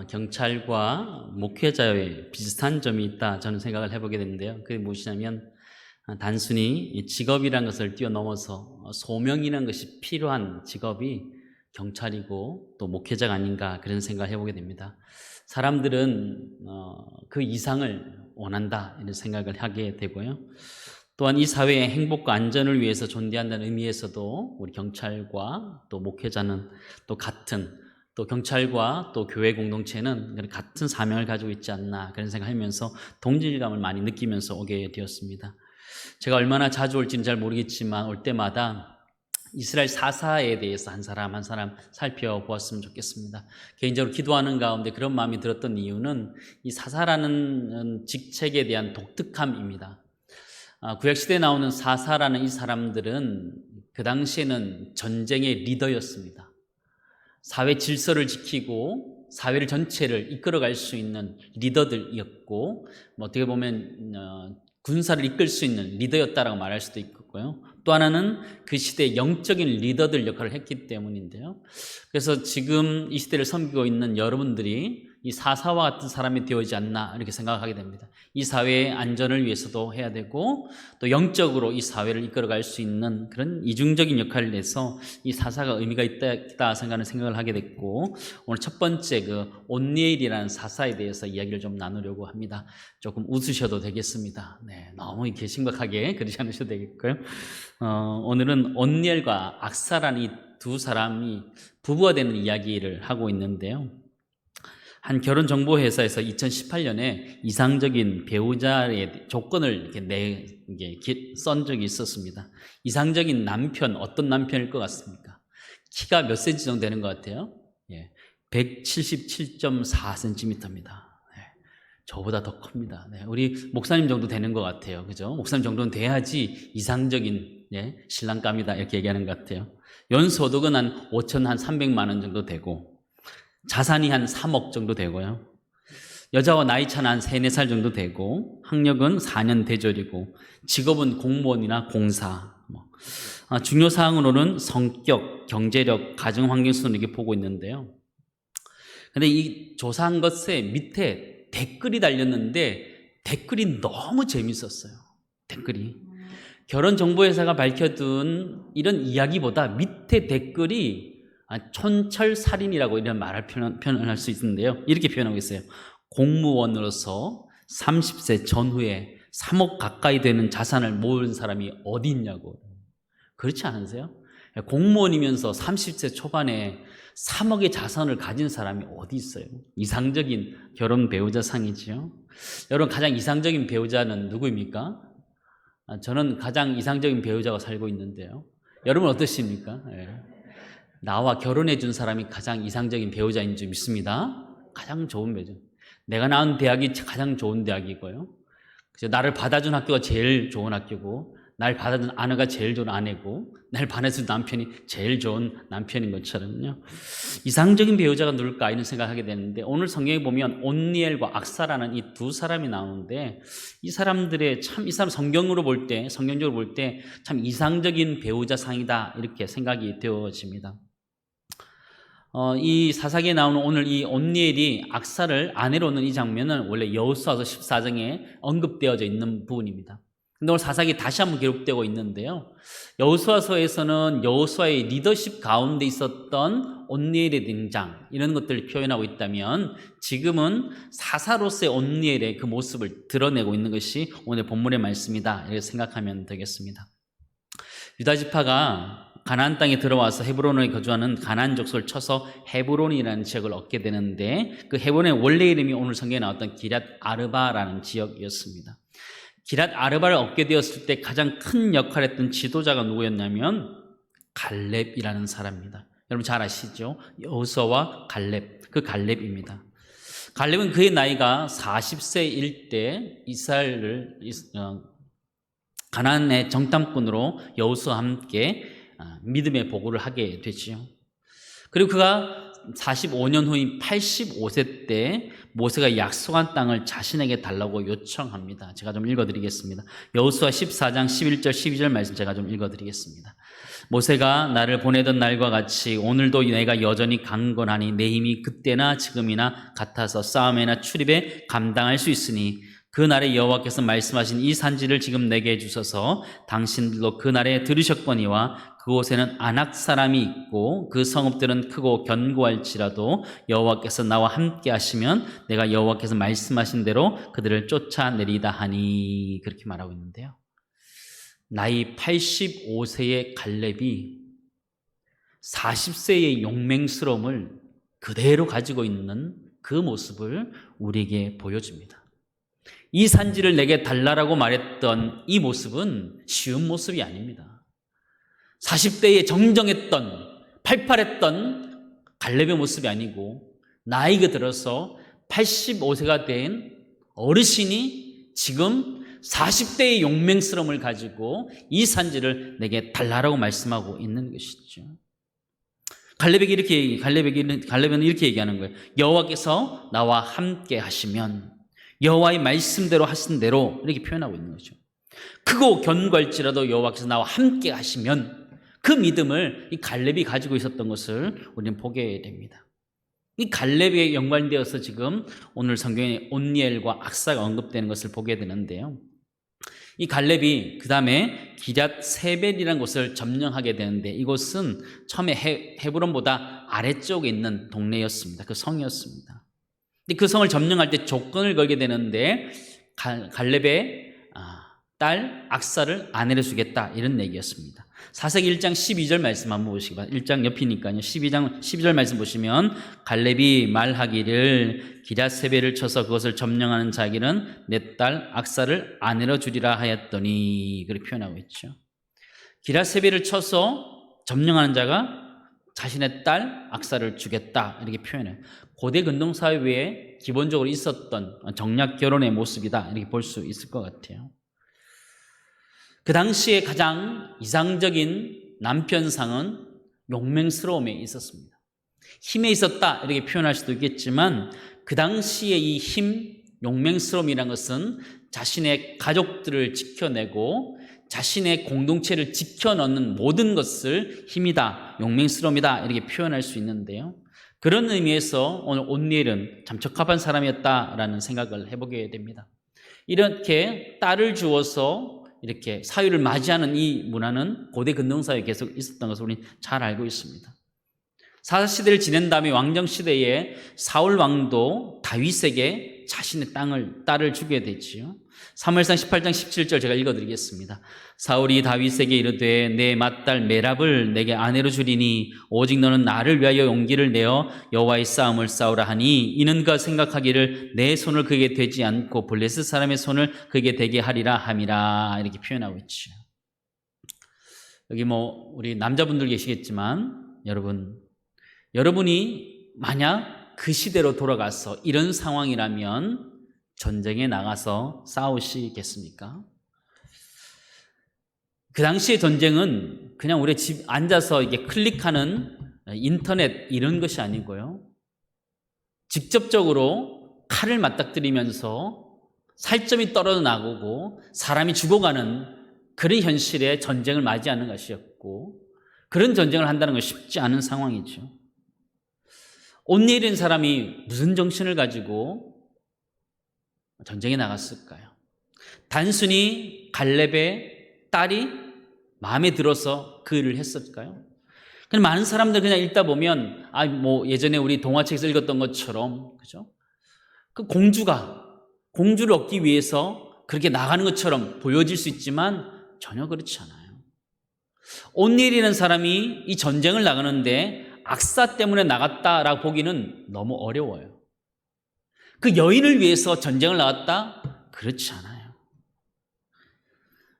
경찰과 목회자의 비슷한 점이 있다 저는 생각을 해보게 되는데요. 그게 무엇이냐면 단순히 이 직업이라는 것을 뛰어넘어서 소명이라는 것이 필요한 직업이 경찰이고 또 목회자가 아닌가 그런 생각을 해보게 됩니다. 사람들은 그 이상을 원한다 이런 생각을 하게 되고요. 또한 이 사회의 행복과 안전을 위해서 존재한다는 의미에서도 우리 경찰과 또 목회자는 또 같은 또 경찰과 또 교회 공동체는 같은 사명을 가지고 있지 않나 그런 생각하면서 동질감을 많이 느끼면서 오게 되었습니다. 제가 얼마나 자주 올지는 잘 모르겠지만 올 때마다 이스라엘 사사에 대해서 한 사람 한 사람 살펴보았으면 좋겠습니다. 개인적으로 기도하는 가운데 그런 마음이 들었던 이유는 이 사사라는 직책에 대한 독특함입니다. 구약시대에 나오는 사사라는 이 사람들은 그 당시에는 전쟁의 리더였습니다. 사회 질서를 지키고 사회를 전체를 이끌어갈 수 있는 리더들이었고 어떻게 보면 군사를 이끌 수 있는 리더였다라고 말할 수도 있고요. 또 하나는 그 시대의 영적인 리더들 역할을 했기 때문인데요. 그래서 지금 이 시대를 섬기고 있는 여러분들이 이 사사와 같은 사람이 되어지지 않나 이렇게 생각하게 됩니다. 이 사회의 안전을 위해서도 해야 되고 또 영적으로 이 사회를 이끌어갈 수 있는 그런 이중적인 역할을 내서 이 사사가 의미가 있다 생각을 하게 됐고 오늘 첫 번째 그 온니엘이라는 사사에 대해서 이야기를 좀 나누려고 합니다. 조금 웃으셔도 되겠습니다. 네, 너무 이렇게 심각하게 그러지 않으셔도 되겠고요. 오늘은 온니엘과 악사라는 이 두 사람이 부부가 되는 이야기를 하고 있는데요. 한 결혼정보회사에서 2018년에 이상적인 배우자의 조건을 이렇게 썬 적이 있었습니다. 이상적인 남편, 어떤 남편일 것 같습니까? 키가 몇 센치 정도 되는 것 같아요? 177.4cm입니다. 저보다 더 큽니다. 우리 목사님 정도 되는 것 같아요. 그죠? 목사님 정도는 돼야지 이상적인 신랑감이다 이렇게 얘기하는 것 같아요. 연소득은 한 5,300만 원 정도 되고 자산이 한 3억 정도 되고요. 여자와 나이 차는 한 3, 4살 정도 되고 학력은 4년 대졸이고 직업은 공무원이나 공사. 중요 사항으로는 성격, 경제력, 가정환경 순을 이렇게 보고 있는데요. 근데 이 조사한 것에 밑에 댓글이 달렸는데 댓글이 너무 재밌었어요. 댓글이. 결혼정보회사가 밝혀둔 이런 이야기보다 밑에 댓글이 촌철살인이라고 이런 말을 표현할 수 있는데요. 이렇게 표현하고 있어요. 공무원으로서 30세 전후에 3억 가까이 되는 자산을 모은 사람이 어디 있냐고. 그렇지 않으세요? 공무원이면서 30세 초반에 3억의 자산을 가진 사람이 어디 있어요? 이상적인 결혼 배우자 상이지요. 여러분 가장 이상적인 배우자는 누구입니까? 저는 가장 이상적인 배우자가 살고 있는데요. 여러분 어떠십니까? 나와 결혼해 준 사람이 가장 이상적인 배우자인 줄 믿습니다. 가장 좋은 배우자. 내가 나온 대학이 가장 좋은 대학이고요. 나를 받아준 학교가 제일 좋은 학교고 날 받아준 아내가 제일 좋은 아내고 날 받아준 남편이 제일 좋은 남편인 것처럼요. 이상적인 배우자가 누굴까 이런 생각하게 되는데 오늘 성경에 보면 온니엘과 악사라는 이 두 사람이 나오는데 이 사람들의 참 이 사람 성경적으로 볼 때 참 이상적인 배우자 상이다 이렇게 생각이 되어집니다. 이 사사기에 나오는 오늘 이 온니엘이 악사를 아내로 얻는 이 장면은 원래 여호수아서 14장에 언급되어져 있는 부분입니다. 근데 오늘 사사기 다시 한번 기록되고 있는데요. 여호수아서에서는 여호수아의 리더십 가운데 있었던 온니엘의 등장 이런 것들을 표현하고 있다면 지금은 사사로서의 온니엘의 그 모습을 드러내고 있는 것이 오늘 본문의 말씀이다 이렇게 생각하면 되겠습니다. 유다 지파가 가나안 땅에 들어와서 헤브론에 거주하는 가나안 족속을 쳐서 헤브론이라는 지역을 얻게 되는데 그 헤브론의 원래 이름이 오늘 성경에 나왔던 기럇 아르바라는 지역이었습니다. 기럇 아르바를 얻게 되었을 때 가장 큰 역할을 했던 지도자가 누구였냐면 갈렙이라는 사람입니다. 여러분 잘 아시죠? 여호수아와 갈렙, 그 갈렙입니다. 갈렙은 그의 나이가 40세일 때 이스라엘을 가나안의 정탐꾼으로 여호수아와 함께 믿음의 보고를 하게 되지요. 그리고 그가 45년 후인 85세 때 모세가 약속한 땅을 자신에게 달라고 요청합니다. 제가 좀 읽어드리겠습니다. 여호수아 14장 11절 12절 말씀 제가 좀 읽어드리겠습니다. 모세가 나를 보내던 날과 같이 오늘도 내가 여전히 강건하니 내 힘이 그때나 지금이나 같아서 싸움이나 출입에 감당할 수 있으니 그날에 여호와께서 말씀하신 이 산지를 지금 내게 주소서. 당신들도 그날에 들으셨거니와 그곳에는 아낙 사람이 있고 그 성읍들은 크고 견고할지라도 여호와께서 나와 함께 하시면 내가 여호와께서 말씀하신 대로 그들을 쫓아내리다 하니, 그렇게 말하고 있는데요. 나이 85세의 갈렙이 40세의 용맹스러움을 그대로 가지고 있는 그 모습을 우리에게 보여줍니다. 이 산지를 내게 달라라고 말했던 이 모습은 쉬운 모습이 아닙니다. 40대에 정정했던, 팔팔했던 갈렙의 모습이 아니고 나이가 들어서 85세가 된 어르신이 지금 40대의 용맹스러움을 가지고 이 산지를 내게 달라라고 말씀하고 있는 것이죠. 갈렙은 이렇게 얘기하는 거예요. 여호와께서 나와 함께 하시면, 여호와의 말씀대로 하신 대로, 이렇게 표현하고 있는 거죠. 크고 견고할지라도 여호와께서 나와 함께 하시면, 그 믿음을 이 갈렙이 가지고 있었던 것을 우리는 보게 됩니다. 이 갈렙에 연관되어서 지금 오늘 성경에 온니엘과 악사가 언급되는 것을 보게 되는데요. 이 갈렙이 그 다음에 기럇 세벨이라는 곳을 점령하게 되는데, 이곳은 처음에 헤브론보다 아래쪽에 있는 동네였습니다. 그 성이었습니다. 그 성을 점령할 때 조건을 걸게 되는데, 갈렙의 딸 악사를 아내로 주겠다, 이런 얘기였습니다. 사사기 1장 12절 말씀 한번 보시기 바랍니다. 1장 옆이니까요. 12장 12절 말씀 보시면 갈렙이 말하기를 기럇세벨을 쳐서 그것을 점령하는 자에게는 내 딸 악사를 아내로 주리라 하였더니, 그렇게 표현하고 있죠. 기럇세벨을 쳐서 점령하는 자가 자신의 딸 악사를 주겠다, 이렇게 표현해요. 고대 근동사회에 기본적으로 있었던 정략 결혼의 모습이다, 이렇게 볼 수 있을 것 같아요. 그 당시에 가장 이상적인 남편상은 용맹스러움에 있었습니다. 힘에 있었다, 이렇게 표현할 수도 있겠지만, 그 당시에 이 용맹스러움이라는 것은 자신의 가족들을 지켜내고 자신의 공동체를 지켜넣는 모든 것을 힘이다, 용맹스러움이다, 이렇게 표현할 수 있는데요. 그런 의미에서 오늘 온니엘은 참 적합한 사람이었다라는 생각을 해보게 됩니다. 이렇게 딸을 주어서 이렇게 사유를 맞이하는 이 문화는 고대 근동사회에 계속 있었던 것을 우리는 잘 알고 있습니다. 사사시대를 지낸 다음에 왕정시대에 사울 왕도 다윗에게 자신의 딸을 주게 되지요. 사무엘상 18장 17절 제가 읽어드리겠습니다. 사울이 다윗에게 이르되 내 맏딸 메랍을 내게 아내로 주리니 오직 너는 나를 위하여 용기를 내어 여호와의 싸움을 싸우라 하니 이는 그가 생각하기를 내 손을 그에게 대지 않고 블레셋 사람의 손을 그에게 대게 하리라 함이라, 이렇게 표현하고 있죠. 여기 우리 남자분들 계시겠지만 여러분이 만약 그 시대로 돌아가서 이런 상황이라면 전쟁에 나가서 싸우시겠습니까? 그 당시의 전쟁은 그냥 우리 집 앉아서 이게 클릭하는 인터넷 이런 것이 아니고요. 직접적으로 칼을 맞닥뜨리면서 살점이 떨어져 나오고 사람이 죽어가는 그런 현실의 전쟁을 맞이하는 것이었고, 그런 전쟁을 한다는 건 쉽지 않은 상황이죠. 온니엘이라는 사람이 무슨 정신을 가지고 전쟁에 나갔을까요? 단순히 갈렙의 딸이 마음에 들어서 그 일을 했을까요? 그냥 많은 사람들 그냥 읽다 보면 예전에 우리 동화책에서 읽었던 것처럼, 그죠? 그 공주를 얻기 위해서 그렇게 나가는 것처럼 보여질 수 있지만 전혀 그렇지 않아요. 온니엘이라는 사람이 이 전쟁을 나가는데 악사 때문에 나갔다라고 보기는 너무 어려워요. 그 여인을 위해서 전쟁을 나갔다? 그렇지 않아요.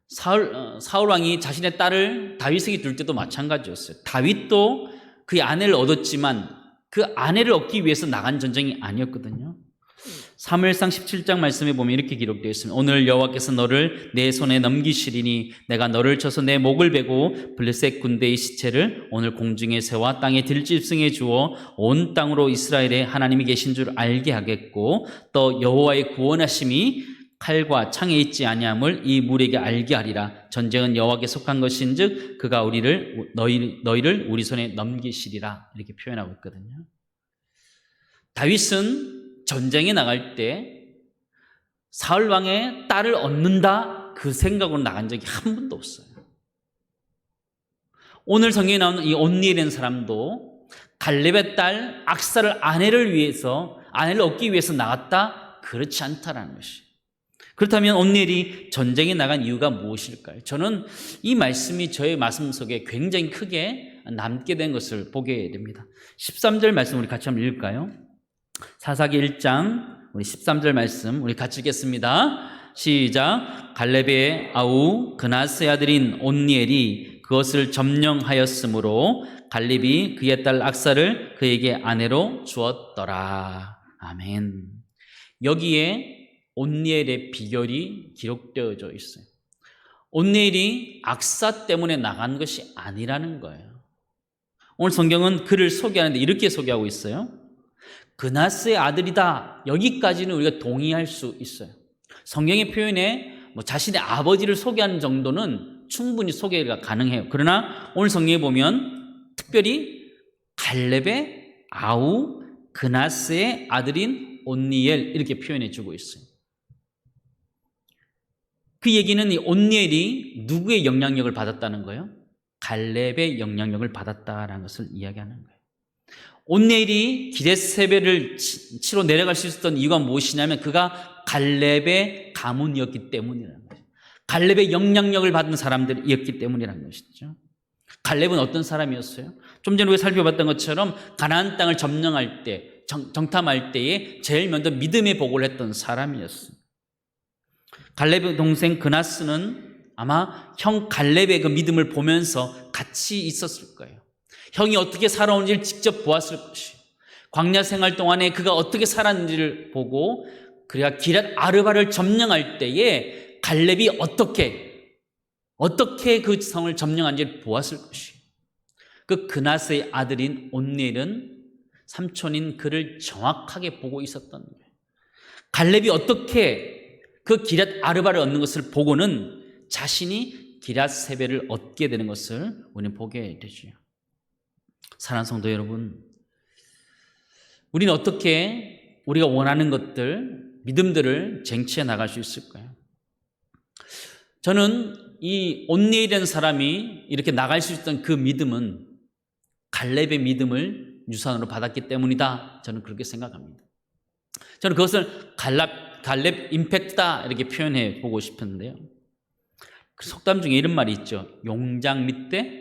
사울 왕이 자신의 딸을 다윗에게 줄 때도 마찬가지였어요. 다윗도 그의 아내를 얻었지만 그 아내를 얻기 위해서 나간 전쟁이 아니었거든요. 사무엘상 17장 말씀에 보면 이렇게 기록되어 있습니다. 오늘 여호와께서 너를 내 손에 넘기시리니 내가 너를 쳐서 내 목을 베고 블레셋 군대의 시체를 오늘 공중의 새와 땅의 들짐승에 주어 온 땅으로 이스라엘의 하나님이 계신 줄 알게 하겠고 또 여호와의 구원하심이 칼과 창에 있지 아니함을 이 물에게 알게 하리라. 전쟁은 여호와께 속한 것인즉 그가 너희를 우리 손에 넘기시리라. 이렇게 표현하고 있거든요. 다윗은 전쟁에 나갈 때 사울 왕의 딸을 얻는다 그 생각으로 나간 적이 한 번도 없어요. 오늘 성경에 나오는 이 온니엘이라는 사람도 갈렙의 딸 악사를 아내를 얻기 위해서 나갔다? 그렇지 않다라는 것이. 그렇다면 온니엘이 전쟁에 나간 이유가 무엇일까요? 저는 이 말씀이 저의 말씀 속에 굉장히 크게 남게 된 것을 보게 됩니다. 13절 말씀 우리 같이 한번 읽을까요? 사사기 1장 우리 13절 말씀 우리 같이 읽겠습니다. 시작. 갈렙의 아우 그나스의 아들인 온니엘이 그것을 점령하였으므로 갈렙이 그의 딸 악사를 그에게 아내로 주었더라. 아멘. 여기에 온니엘의 비결이 기록되어져 있어요. 온니엘이 악사 때문에 나간 것이 아니라는 거예요. 오늘 성경은 그를 소개하는데 이렇게 소개하고 있어요. 그나스의 아들이다. 여기까지는 우리가 동의할 수 있어요. 성경의 표현에 자신의 아버지를 소개하는 정도는 충분히 소개가 가능해요. 그러나 오늘 성경에 보면 특별히 갈렙의 아우 그나스의 아들인 온니엘 이렇게 표현해 주고 있어요. 그 얘기는 이 온니엘이 누구의 영향력을 받았다는 거예요? 갈렙의 영향력을 받았다라는 것을 이야기하는 거예요. 온니엘이 기럇세벨을 치러 내려갈 수 있었던 이유가 무엇이냐면 그가 갈렙의 가문이었기 때문이라는 거죠. 갈렙의 영향력을 받은 사람들이었기 때문이라는 것이죠. 갈렙은 어떤 사람이었어요? 좀 전에 우리가 살펴봤던 것처럼 가나안 땅을 점령할 때, 정탐할 때에 제일 먼저 믿음의 보고를 했던 사람이었어요. 갈렙의 동생 그나스는 아마 형 갈렙의 그 믿음을 보면서 같이 있었을 거예요. 형이 어떻게 살아오는지를 직접 보았을 것이에요. 광야 생활 동안에 그가 어떻게 살았는지를 보고 그가 기럇 아르바를 점령할 때에 갈렙이 어떻게 그 성을 점령한지를 보았을 것이에요. 그 그나스의 아들인 온니엘은 삼촌인 그를 정확하게 보고 있었던 거예요. 갈렙이 어떻게 그 기럇 아르바를 얻는 것을 보고는 자신이 기럇세벨을 얻게 되는 것을 우리는 보게 되죠. 사랑하는 성도 여러분, 우리는 어떻게 우리가 원하는 것들, 믿음들을 쟁취해 나갈 수 있을까요? 저는 이 온니엘이라는 사람이 이렇게 나갈 수 있었던 그 믿음은 갈렙의 믿음을 유산으로 받았기 때문이다. 저는 그렇게 생각합니다. 저는 그것을 갈렙 임팩트다 이렇게 표현해 보고 싶은데요. 그 속담 중에 이런 말이 있죠. 용장 밑에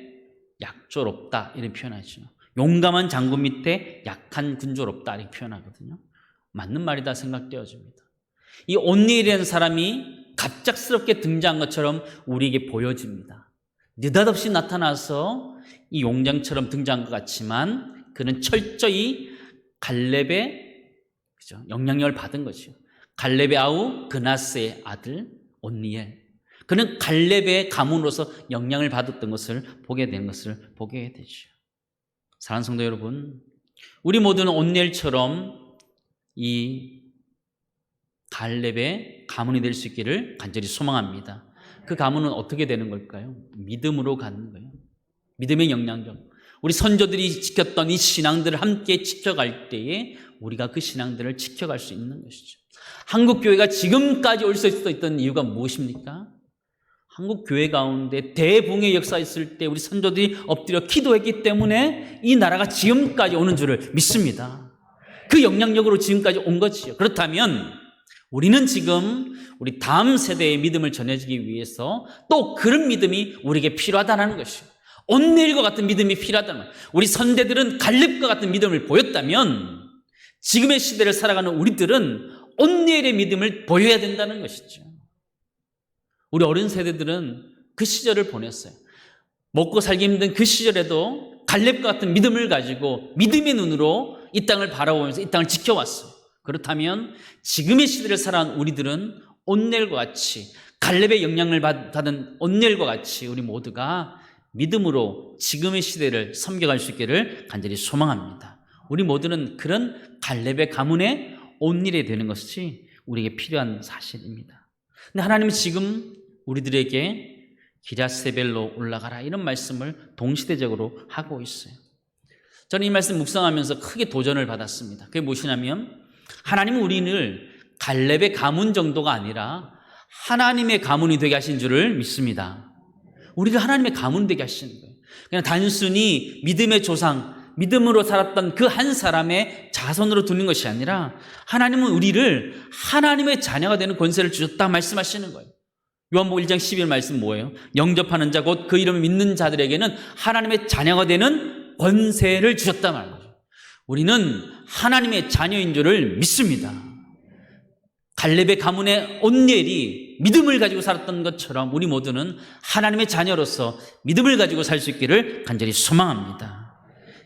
약졸 없다 이렇게 표현하죠. 용감한 장군 밑에 약한 군졸 없다 이렇게 표현하거든요. 맞는 말이다 생각되어집니다. 이 온니엘이라는 사람이 갑작스럽게 등장한 것처럼 우리에게 보여집니다. 느닷없이 나타나서 이 용장처럼 등장한 것 같지만 그는 철저히 갈렙의 영향력을 받은 것이요. 갈렙의 아우 그나스의 아들 온니엘. 그는 갈렙의 가문으로서 영향을 받았던 것을 보게 된 것을 보게 되죠. 사랑하는 성도 여러분, 우리 모두는 온니엘처럼 이 갈렙의 가문이 될 수 있기를 간절히 소망합니다. 그 가문은 어떻게 되는 걸까요? 믿음으로 가는 거예요. 믿음의 영향력. 우리 선조들이 지켰던 이 신앙들을 함께 지켜갈 때에 우리가 그 신앙들을 지켜갈 수 있는 것이죠. 한국 교회가 지금까지 올 수 있었던 이유가 무엇입니까? 한국 교회 가운데 대붕의 역사가 있을 때 우리 선조들이 엎드려 기도했기 때문에 이 나라가 지금까지 오는 줄을 믿습니다. 그 영향력으로 지금까지 온 것이죠. 그렇다면 우리는 지금 우리 다음 세대의 믿음을 전해주기 위해서 또 그런 믿음이 우리에게 필요하다는 것이죠. 온니엘과 같은 믿음이 필요하다는 거예요. 우리 선대들은 갈렙과 같은 믿음을 보였다면 지금의 시대를 살아가는 우리들은 온니엘의 믿음을 보여야 된다는 것이죠. 우리 어린 세대들은 그 시절을 보냈어요. 먹고 살기 힘든 그 시절에도 갈렙과 같은 믿음을 가지고 믿음의 눈으로 이 땅을 바라보면서 이 땅을 지켜왔어요. 그렇다면 지금의 시대를 살아온 우리들은 온넬과 같이, 갈렙의 영향을 받은 온넬과 같이 우리 모두가 믿음으로 지금의 시대를 섬겨갈 수 있기를 간절히 소망합니다. 우리 모두는 그런 갈렙의 가문의 온일이 되는 것이 우리에게 필요한 사실입니다. 근데 하나님은 지금 우리들에게 기랴세벨로 올라가라 이런 말씀을 동시대적으로 하고 있어요. 저는 이 말씀 묵상하면서 크게 도전을 받았습니다. 그게 무엇이냐면 하나님은 우리를 갈렙의 가문 정도가 아니라 하나님의 가문이 되게 하신 줄을 믿습니다. 우리를 하나님의 가문 되게 하시는 거예요. 그냥 단순히 믿음의 조상, 믿음으로 살았던 그 한 사람의 자손으로 두는 것이 아니라 하나님은 우리를 하나님의 자녀가 되는 권세를 주셨다 말씀하시는 거예요. 요한복음 1장 12절 말씀 뭐예요? 영접하는 자 곧 그 이름을 믿는 자들에게는 하나님의 자녀가 되는 권세를 주셨다 말하는 거죠. 우리는 하나님의 자녀인 줄을 믿습니다. 갈렙의 가문의 온넬이 믿음을 가지고 살았던 것처럼 우리 모두는 하나님의 자녀로서 믿음을 가지고 살 수 있기를 간절히 소망합니다.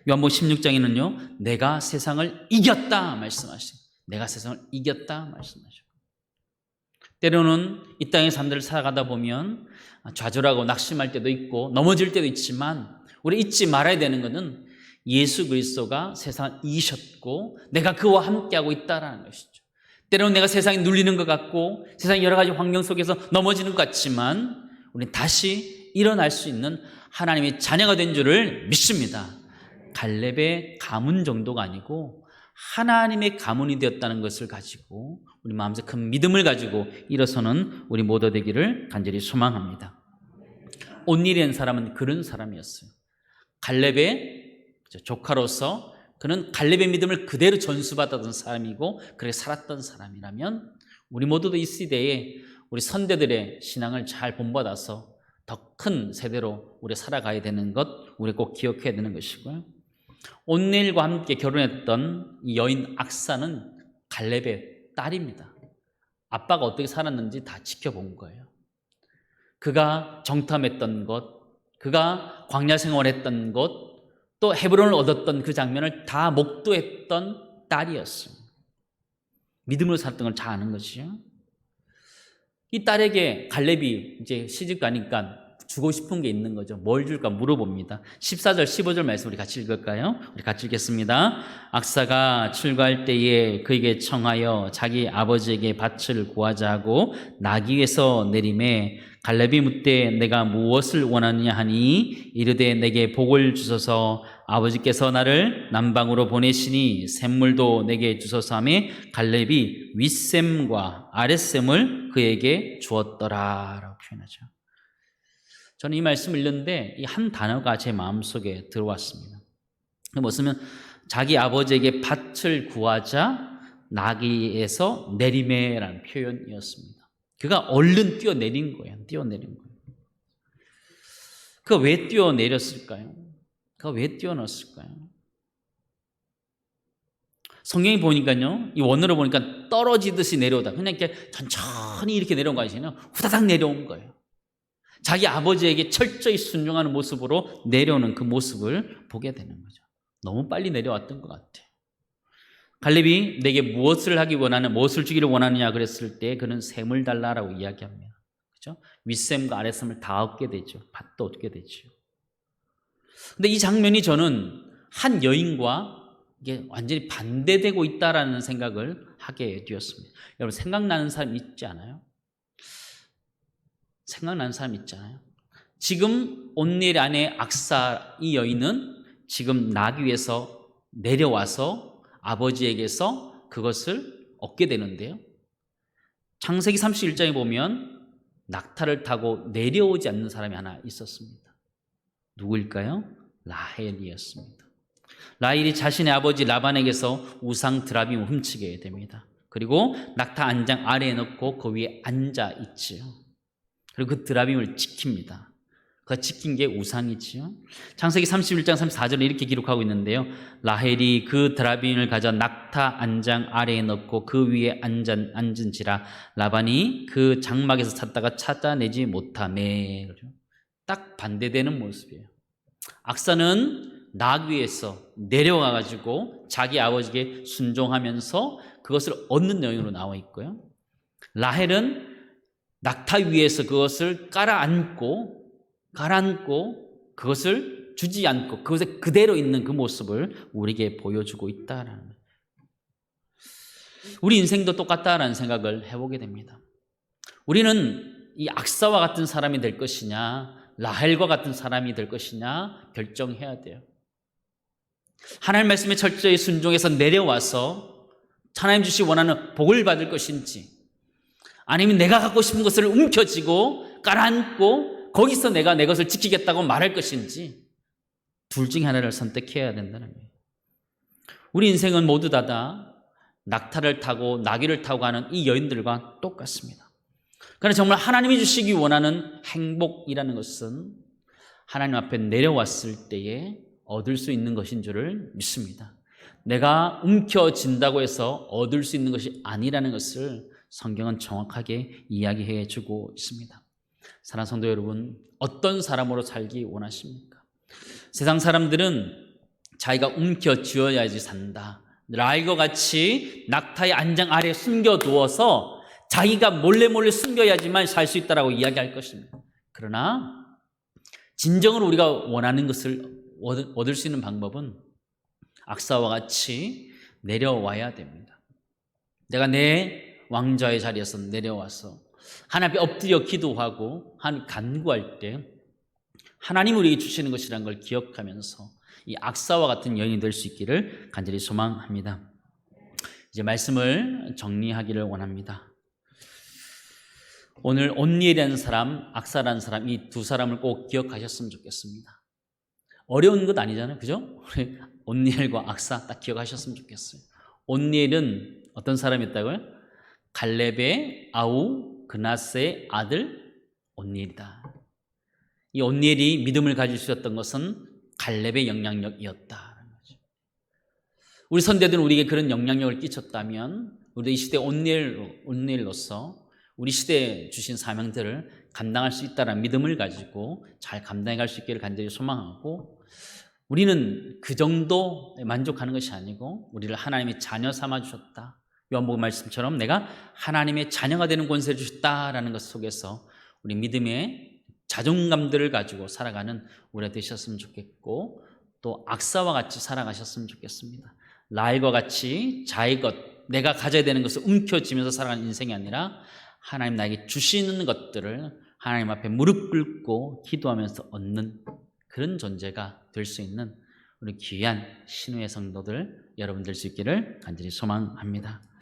요한복음 16장에는요, 내가 세상을 이겼다 말씀하시고, 내가 세상을 이겼다 말씀하시고, 때로는 이 땅의 삶들을 살아가다 보면 좌절하고 낙심할 때도 있고 넘어질 때도 있지만 우리 잊지 말아야 되는 것은 예수 그리스도가 세상을 이기셨고 내가 그와 함께하고 있다는 것이죠. 때로는 내가 세상에 눌리는 것 같고 세상의 여러 가지 환경 속에서 넘어지는 것 같지만 우리는 다시 일어날 수 있는 하나님의 자녀가 된 줄을 믿습니다. 갈렙의 가문 정도가 아니고 하나님의 가문이 되었다는 것을 가지고 우리 마음속 큰 믿음을 가지고 일어서는 우리 모두 되기를 간절히 소망합니다. 온닐이라는 사람은 그런 사람이었어요. 갈렙의 조카로서 그는 갈렙의 믿음을 그대로 전수받았던 사람이고 그렇게 살았던 사람이라면 우리 모두도 이 시대에 우리 선대들의 신앙을 잘 본받아서 더 큰 세대로 우리 살아가야 되는 것 우리 꼭 기억해야 되는 것이고요. 온넬과 함께 결혼했던 이 여인 악사는 갈렙의 딸입니다. 아빠가 어떻게 살았는지 다 지켜본 거예요. 그가 정탐했던 것, 그가 광야 생활했던 것, 또 헤브론을 얻었던 그 장면을 다 목도했던 딸이었어요. 믿음으로 살았던 걸 잘 아는 것이요. 이 딸에게 갈렙이 이제 시집 가니까 주고 싶은 게 있는 거죠. 뭘 줄까 물어봅니다. 14절, 15절 말씀 우리 같이 읽을까요? 우리 같이 읽겠습니다. 악사가 출가할 때에 그에게 청하여 자기 아버지에게 밭을 구하자 하고 나귀에서 내림에 갈렙이 묻되 내가 무엇을 원하느냐 하니 이르되 내게 복을 주소서 아버지께서 나를 남방으로 보내시니 샘물도 내게 주소서 하며 갈렙이 윗샘과 아랫샘을 그에게 주었더라 라고 표현하죠. 저는 이 말씀을 읽는데 이 한 단어가 제 마음속에 들어왔습니다. 무엇이면 자기 아버지에게 밭을 구하자 나귀에서 내림에라는 표현이었습니다. 그가 얼른 뛰어내린 거예요. 뛰어내린 거예요. 그가 왜 뛰어내렸을까요? 그가 왜 뛰어났을까요? 성경이 보니까요, 이 원어로 보니까 떨어지듯이 내려오다. 그냥 이렇게 천천히 이렇게 내려온 거 아니에요? 후다닥 내려온 거예요. 자기 아버지에게 철저히 순종하는 모습으로 내려오는 그 모습을 보게 되는 거죠. 너무 빨리 내려왔던 것 같아요. 갈렙이 내게 무엇을 하기 원하는, 무엇을 주기를 원하느냐 그랬을 때 그는 샘을 달라라고 이야기합니다. 그렇죠? 윗샘과 아랫샘을 다 얻게 되죠. 밭도 얻게 되죠. 근데 이 장면이 저는 한 여인과 이게 완전히 반대되고 있다라는 생각을 하게 되었습니다. 여러분 생각나는 사람 있지 않아요? 생각나는 사람 있잖아요. 지금 온넬 아내 악사 이 여인은 지금 나귀 위에서 내려와서 아버지에게서 그것을 얻게 되는데요. 창세기 31장에 보면 낙타를 타고 내려오지 않는 사람이 하나 있었습니다. 누구일까요? 라헬이었습니다. 라헬이 자신의 아버지 라반에게서 우상 드라빔을 훔치게 됩니다. 그리고 낙타 안장 아래에 넣고 그 위에 앉아 있지요. 그리고 그 드라빔을 지킵니다. 그 지킨 게 우상이지요. 창세기 31장 34절에 이렇게 기록하고 있는데요. 라헬이 그 드라빔을 가져 낙타 안장 아래에 넣고 그 위에 앉은지라 라반이 그 장막에서 찾다가 찾아내지 못하매. 딱 반대되는 모습이에요. 악사는 나귀에서 내려와가지고 자기 아버지에게 순종하면서 그것을 얻는 내용으로 나와 있고요. 라헬은 낙타 위에서 그것을 가라앉고 그것을 주지 않고 그것에 그대로 있는 그 모습을 우리에게 보여주고 있다라는 거예요. 우리 인생도 똑같다라는 생각을 해보게 됩니다. 우리는 이 악사와 같은 사람이 될 것이냐, 라헬과 같은 사람이 될 것이냐 결정해야 돼요. 하나님 말씀에 철저히 순종해서 내려와서 하나님 주시 원하는 복을 받을 것인지, 아니면 내가 갖고 싶은 것을 움켜쥐고 깔아앉고 거기서 내가 내 것을 지키겠다고 말할 것인지, 둘 중에 하나를 선택해야 된다는 거예요. 우리 인생은 모두 다 낙타를 타고 나귀를 타고 가는 이 여인들과 똑같습니다. 그러나 정말 하나님이 주시기 원하는 행복이라는 것은 하나님 앞에 내려왔을 때에 얻을 수 있는 것인 줄을 믿습니다. 내가 움켜진다고 해서 얻을 수 있는 것이 아니라는 것을 성경은 정확하게 이야기해 주고 있습니다. 사랑하는 성도 여러분, 어떤 사람으로 살기 원하십니까? 세상 사람들은 자기가 움켜쥐어야지 산다, 라헬과 같이 낙타의 안장 아래에 숨겨두어서 자기가 몰래 숨겨야지만 살 수 있다라고 이야기할 것입니다. 그러나 진정으로 우리가 원하는 것을 얻을 수 있는 방법은 악사와 같이 내려와야 됩니다. 내가 내 왕좌의 자리에서 내려와서 하나님 앞에 엎드려 기도하고 간구할 때 하나님 우리에게 주시는 것이라는 걸 기억하면서 이 악사와 같은 여인이 될 수 있기를 간절히 소망합니다. 이제 말씀을 정리하기를 원합니다. 오늘 온니엘이라는 사람, 악사라는 사람, 이 두 사람을 꼭 기억하셨으면 좋겠습니다. 어려운 것 아니잖아요, 그죠? 온니엘과 악사 딱 기억하셨으면 좋겠어요. 온니엘은 어떤 사람이었다고요? 갈렙의 아우 그나스의 아들 온니엘이다. 이 온니엘이 믿음을 가질 수 있었던 것은 갈렙의 영향력이었다는 거죠. 우리 선대들은 우리에게 그런 영향력을 끼쳤다면 우리도 이 시대 온니엘로서 우리 시대에 주신 사명들을 감당할 수 있다는 믿음을 가지고 잘 감당해 갈 수 있기를 간절히 소망하고, 우리는 그 정도에 만족하는 것이 아니고 우리를 하나님의 자녀 삼아 주셨다, 요한복음 말씀처럼 내가 하나님의 자녀가 되는 권세를 주셨다라는 것 속에서 우리 믿음의 자존감들을 가지고 살아가는 우리가 되셨으면 좋겠고, 또 악사와 같이 살아가셨으면 좋겠습니다. 라헬과 같이 자기 것, 내가 가져야 되는 것을 움켜쥐면서 살아가는 인생이 아니라 하나님 나에게 주시는 것들을 하나님 앞에 무릎 꿇고 기도하면서 얻는 그런 존재가 될 수 있는 우리 귀한 신우의 성도들 여러분 될 수 있기를 간절히 소망합니다.